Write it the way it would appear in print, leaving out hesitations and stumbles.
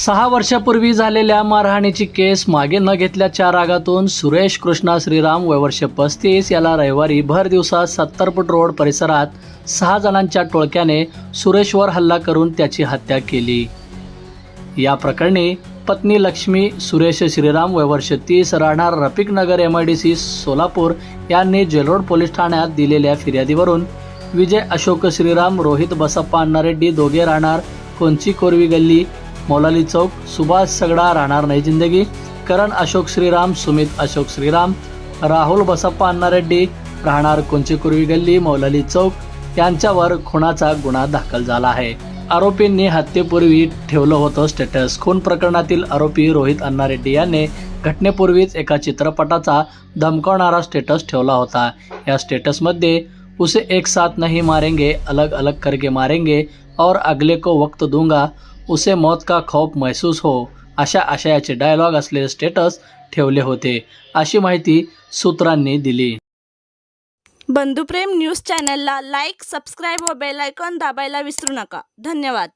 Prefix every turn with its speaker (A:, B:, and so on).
A: 6 वर्षापूर्वी झालेल्या मारहाणीची केस मागे न घेतल्याच्या रागातून सुरेश कृष्णा श्रीराम वय वर्ष 35 याला रविवारी भर दिवसात 70 फूट रोड परिसरात 6 जणांच्या टोळक्याने सुरेशवर हल्ला करून त्याची हत्या केली। या प्रकरणी पत्नी लक्ष्मी सुरेश श्रीराम वय वर्ष 30 राहणार रफिक नगर MIDC सोलापूर यांनी जेलरोड पोलीस ठाण्यात दिलेल्या फिर्यादीवरून विजय अशोक श्रीराम, रोहित बसप्पा अन्नारेड्डी दोघे राहणार कोंची कोरवी गल्ली मौलाली चौक, सुभाष सगडा राहणार नई जिंदगी, करण अशोक श्रीराम, सुमित अशोक श्रीराम, राहुल बसप्पा अन्नारेड्डी राहणार कोंची कोरवी गल्ली मौलाली चौक यांच्यावर खुनाचा गुन्हा दाखल झाला आहे। आरोपींनी हत्येपूर्वी ठेवलं होतं स्टेटस। खून प्रकरणातील आरोपी रोहित अन्नारेड्डी याने घटनेपूर्वीच एका चित्रपटाचा धमकावणारा स्टेटस ठेवला होता। या स्टेटसमध्ये उसे एक साथ नहीं मारेंगे, अलग अलग करके मारेंगे और अगले को वक्त दूंगा, उसे मौत का खौफ महसूस हो अशा आशयाचे डायलॉग असलेले स्टेटस ठेवले होते, अशी माहिती सूत्रांनी दिली।
B: बंधुप्रेम न्यूज चॅनलला लाईक, सबस्क्राईब व बेल आयकॉन दाबायला विसरू नका। धन्यवाद।